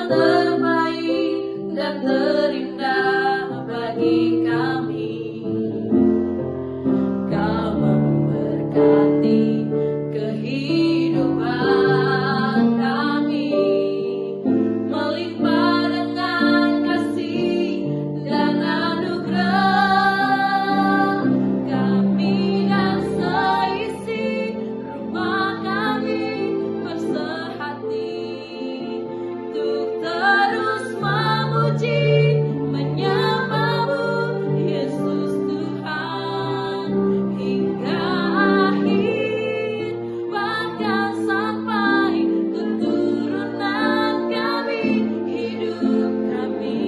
terbaik dan terindah bagi kami. Kau memberkati kehidupan kami, melimpah dengan kasih dan anugerah. Kami dan seisi rumah kami bersehati untuk terus memuji, menyembah-Mu, Yesus Tuhan, hingga akhir, bahkan sampai keturunan kami. Hidup kami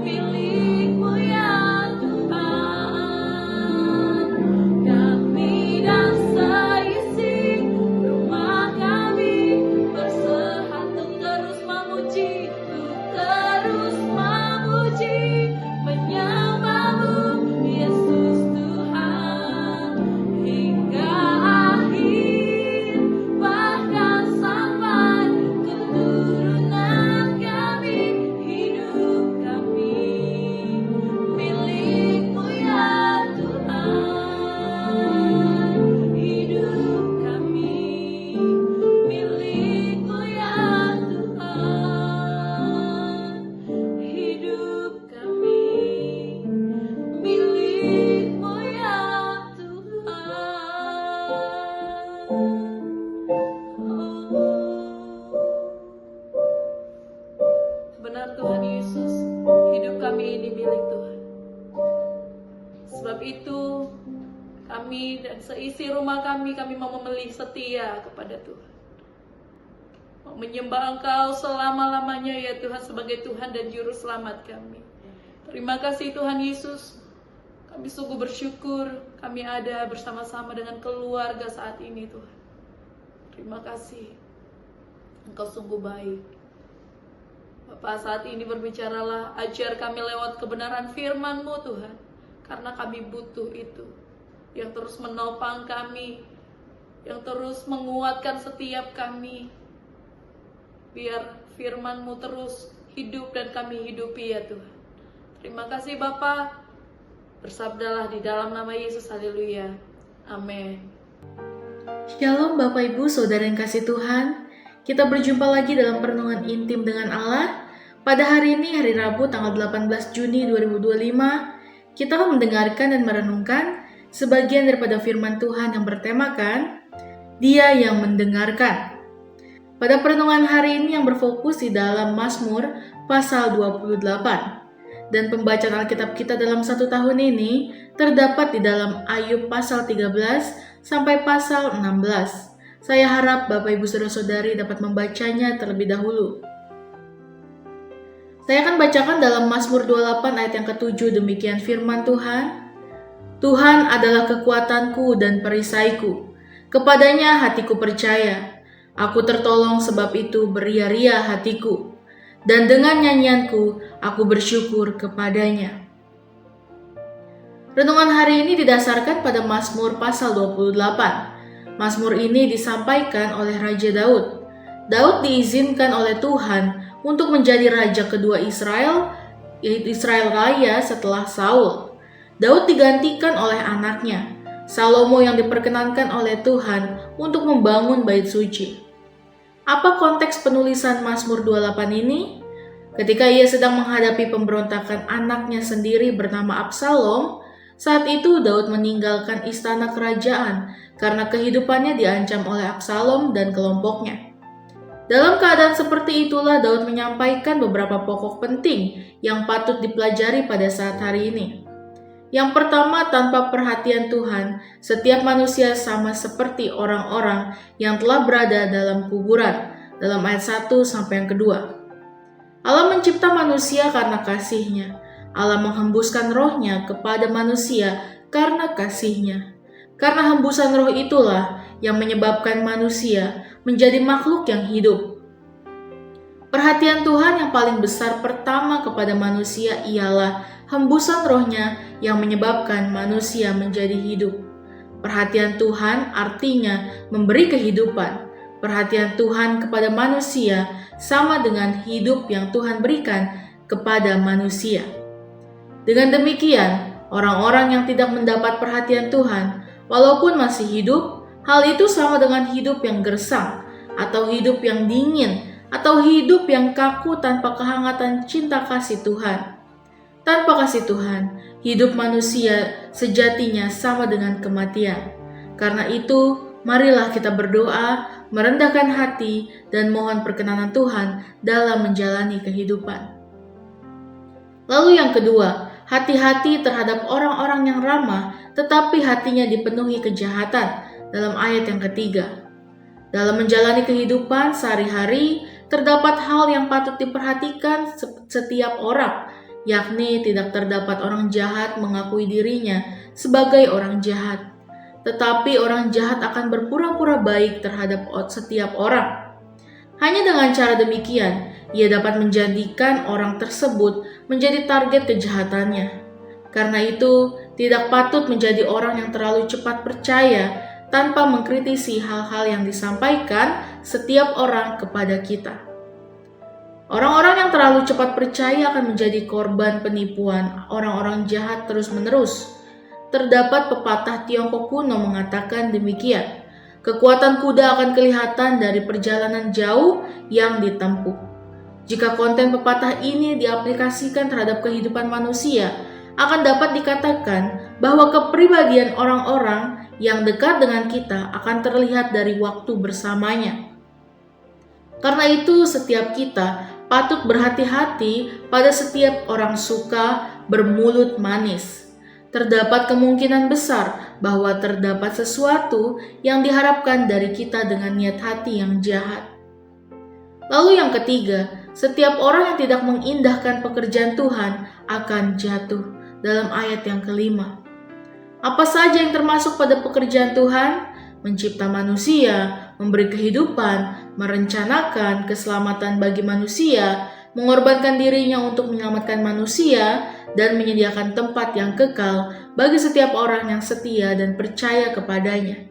milik-Mu ya Tuhan. Kami dan seisi rumah kami bersatu terus memuji, menyembah-Mu, Yesus Tuhan, hingga akhir, bahkan sampai keturunan kami. Hidup kami milik-Mu ya Tuhan. Hidup kami milik-Mu ya Tuhan. Hidup kami milik-Mu ya Tuhan. Benar Tuhan Yesus, hidup kami ini milik Tuhan. Sebab itu kami dan seisi rumah kami mau memilih setia kepada Tuhan, mau menyembah Engkau selama-lamanya ya Tuhan sebagai Tuhan dan Juru Selamat kami. Terima kasih Tuhan Yesus, kami sungguh bersyukur kami ada bersama-sama dengan keluarga saat ini Tuhan. Terima kasih, Engkau sungguh baik. Bapak, saat ini berbicaralah, ajar kami lewat kebenaran firman-Mu Tuhan, karena kami butuh itu, yang terus menopang kami, yang terus menguatkan setiap kami. Biar firman-Mu terus hidup dan kami hidupi ya Tuhan. Terima kasih Bapa. Bersabdalah di dalam nama Yesus, haleluya. Amin. Shalom Bapak Ibu Saudara yang kasih Tuhan. Kita berjumpa lagi dalam perenungan intim dengan Allah. Pada hari ini, hari Rabu tanggal 18 Juni 2025, kita akan mendengarkan dan merenungkan sebagian daripada firman Tuhan yang bertemakan Dia yang mendengarkan. Pada perenungan hari ini yang berfokus di dalam Mazmur pasal 28. Dan pembacaan Alkitab kita dalam satu tahun ini terdapat di dalam Ayub pasal 13 sampai pasal 16. Saya harap Bapak Ibu Saudara-saudari dapat membacanya terlebih dahulu. Saya akan bacakan dalam Mazmur 28 ayat yang ke-7, demikian firman Tuhan. Tuhan adalah kekuatanku dan perisaiku, kepadanya hatiku percaya. Aku tertolong sebab itu beria-ria hatiku, dan dengan nyanyianku aku bersyukur kepadanya. Renungan hari ini didasarkan pada Mazmur pasal 28. Mazmur ini disampaikan oleh Raja Daud. Daud diizinkan oleh Tuhan untuk menjadi raja kedua Israel, yaitu Israel Raya setelah Saul. Daud digantikan oleh anaknya, Salomo, yang diperkenankan oleh Tuhan untuk membangun bait suci. Apa konteks penulisan Mazmur 28 ini? Ketika ia sedang menghadapi pemberontakan anaknya sendiri bernama Absalom, saat itu Daud meninggalkan istana kerajaan karena kehidupannya diancam oleh Absalom dan kelompoknya. Dalam keadaan seperti itulah Daud menyampaikan beberapa pokok penting yang patut dipelajari pada saat hari ini. Yang pertama, tanpa perhatian Tuhan, setiap manusia sama seperti orang-orang yang telah berada dalam kuburan, dalam ayat 1 sampai yang kedua. Allah mencipta manusia karena kasih-Nya. Allah menghembuskan roh-Nya kepada manusia karena kasih-Nya. Karena hembusan roh itulah yang menyebabkan manusia menjadi makhluk yang hidup. Perhatian Tuhan yang paling besar pertama kepada manusia ialah hembusan roh-Nya yang menyebabkan manusia menjadi hidup. Perhatian Tuhan artinya memberi kehidupan, perhatian Tuhan kepada manusia sama dengan hidup yang Tuhan berikan kepada manusia. Dengan demikian, orang-orang yang tidak mendapat perhatian Tuhan, walaupun masih hidup, hal itu sama dengan hidup yang gersang, atau hidup yang dingin, atau hidup yang kaku tanpa kehangatan cinta kasih Tuhan. Tanpa kasih Tuhan, hidup manusia sejatinya sama dengan kematian. Karena itu, marilah kita berdoa, merendahkan hati, dan mohon perkenanan Tuhan dalam menjalani kehidupan. Lalu yang kedua, hati-hati terhadap orang-orang yang ramah, tetapi hatinya dipenuhi kejahatan, dalam ayat yang ketiga. Dalam menjalani kehidupan sehari-hari, terdapat hal yang patut diperhatikan setiap orang, yakni tidak terdapat orang jahat mengakui dirinya sebagai orang jahat. Tetapi orang jahat akan berpura-pura baik terhadap setiap orang. Hanya dengan cara demikian, ia dapat menjadikan orang tersebut menjadi target kejahatannya. Karena itu, tidak patut menjadi orang yang terlalu cepat percaya tanpa mengkritisi hal-hal yang disampaikan setiap orang kepada kita. Orang-orang yang terlalu cepat percaya akan menjadi korban penipuan orang-orang jahat terus-menerus. Terdapat pepatah Tiongkok kuno mengatakan demikian, kekuatan kuda akan kelihatan dari perjalanan jauh yang ditempuh. Jika konten pepatah ini diaplikasikan terhadap kehidupan manusia, akan dapat dikatakan bahwa kepribadian orang-orang yang dekat dengan kita akan terlihat dari waktu bersamanya. Karena itu, setiap kita patut berhati-hati pada setiap orang suka bermulut manis. Terdapat kemungkinan besar bahwa terdapat sesuatu yang diharapkan dari kita dengan niat hati yang jahat. Lalu yang ketiga, setiap orang yang tidak mengindahkan pekerjaan Tuhan akan jatuh, dalam ayat yang kelima. Apa saja yang termasuk pada pekerjaan Tuhan? Mencipta manusia, memberi kehidupan, merencanakan keselamatan bagi manusia, mengorbankan dirinya untuk menyelamatkan manusia, dan menyediakan tempat yang kekal bagi setiap orang yang setia dan percaya kepadanya.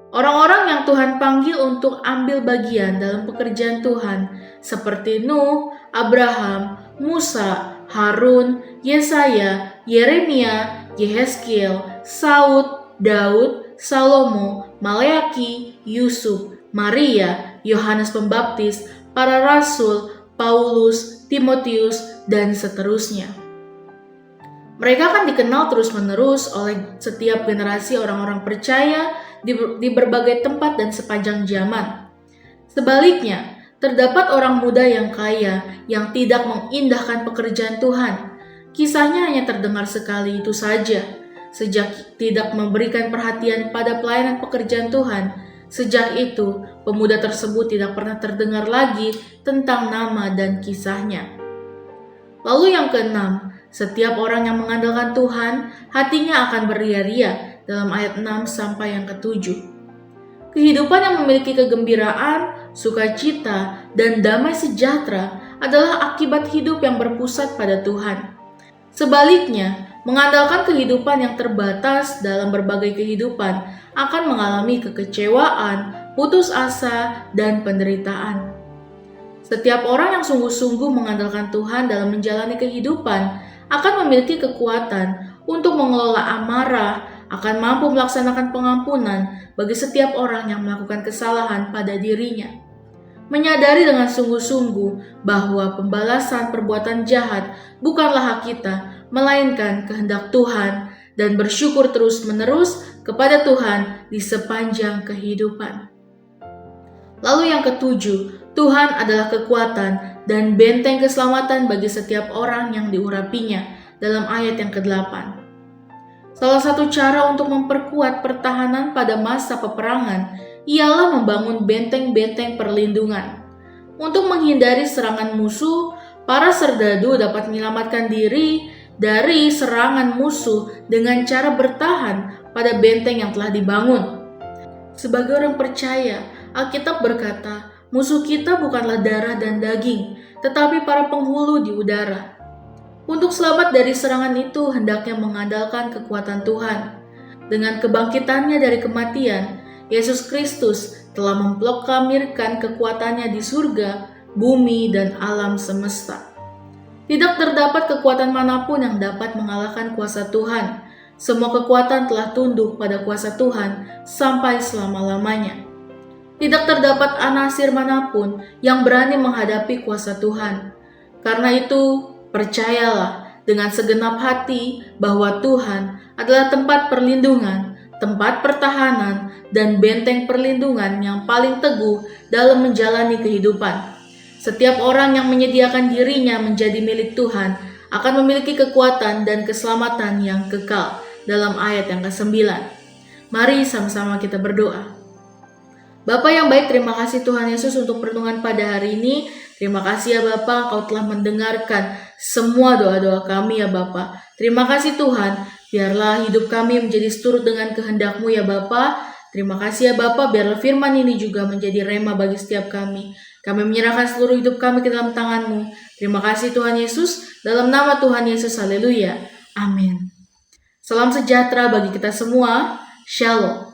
Orang-orang yang Tuhan panggil untuk ambil bagian dalam pekerjaan Tuhan, seperti Nuh, Abraham, Musa, Harun, Yesaya, Yeremia, Yehezkiel, Saud, Daud, Salomo, Maleaki, Yusuf, Maria, Yohanes Pembaptis, para rasul, Paulus, Timotius, dan seterusnya. Mereka akan dikenal terus-menerus oleh setiap generasi orang-orang percaya di berbagai tempat dan sepanjang zaman. Sebaliknya, terdapat orang muda yang kaya yang tidak mengindahkan pekerjaan Tuhan. Kisahnya hanya terdengar sekali itu saja. Sejak tidak memberikan perhatian pada pelayanan pekerjaan Tuhan, sejak itu pemuda tersebut tidak pernah terdengar lagi tentang nama dan kisahnya. Lalu yang keenam, setiap orang yang mengandalkan Tuhan, hatinya akan beria-ria, dalam ayat 6 sampai yang ke-7. Kehidupan yang memiliki kegembiraan, sukacita, dan damai sejahtera adalah akibat hidup yang berpusat pada Tuhan. Sebaliknya, mengandalkan kehidupan yang terbatas dalam berbagai kehidupan akan mengalami kekecewaan, putus asa, dan penderitaan. Setiap orang yang sungguh-sungguh mengandalkan Tuhan dalam menjalani kehidupan akan memiliki kekuatan untuk mengelola amarah, akan mampu melaksanakan pengampunan bagi setiap orang yang melakukan kesalahan pada dirinya. Menyadari dengan sungguh-sungguh bahwa pembalasan perbuatan jahat bukanlah hak kita, melainkan kehendak Tuhan, dan bersyukur terus-menerus kepada Tuhan di sepanjang kehidupan. Lalu yang ketujuh, Tuhan adalah kekuatan dan benteng keselamatan bagi setiap orang yang diurapinya, dalam ayat yang ke-8. Salah satu cara untuk memperkuat pertahanan pada masa peperangan ialah membangun benteng-benteng perlindungan. Untuk menghindari serangan musuh, para serdadu dapat menyelamatkan diri dari serangan musuh dengan cara bertahan pada benteng yang telah dibangun. Sebagai orang percaya, Alkitab berkata, musuh kita bukanlah darah dan daging, tetapi para penghulu di udara. Untuk selamat dari serangan itu, hendaknya mengandalkan kekuatan Tuhan. Dengan kebangkitannya dari kematian, Yesus Kristus telah memproklamirkan kekuatannya di surga, bumi, dan alam semesta. Tidak terdapat kekuatan manapun yang dapat mengalahkan kuasa Tuhan. Semua kekuatan telah tunduk pada kuasa Tuhan sampai selama-lamanya. Tidak terdapat anasir manapun yang berani menghadapi kuasa Tuhan. Karena itu, percayalah dengan segenap hati bahwa Tuhan adalah tempat perlindungan, tempat pertahanan, dan benteng perlindungan yang paling teguh dalam menjalani kehidupan. Setiap orang yang menyediakan dirinya menjadi milik Tuhan akan memiliki kekuatan dan keselamatan yang kekal. Dalam ayat yang ke-9. Mari sama-sama kita berdoa. Bapa yang baik, terima kasih Tuhan Yesus untuk perlindungan pada hari ini. Terima kasih ya Bapa, Engkau telah mendengarkan semua doa-doa kami ya Bapa. Terima kasih Tuhan, biarlah hidup kami menjadi seturut dengan kehendak-Mu ya Bapa. Terima kasih ya Bapa, biarlah firman ini juga menjadi rema bagi setiap kami. Kami menyerahkan seluruh hidup kami ke dalam tangan-Mu. Terima kasih Tuhan Yesus, dalam nama Tuhan Yesus, haleluya. Amin. Salam sejahtera bagi kita semua. Shalom.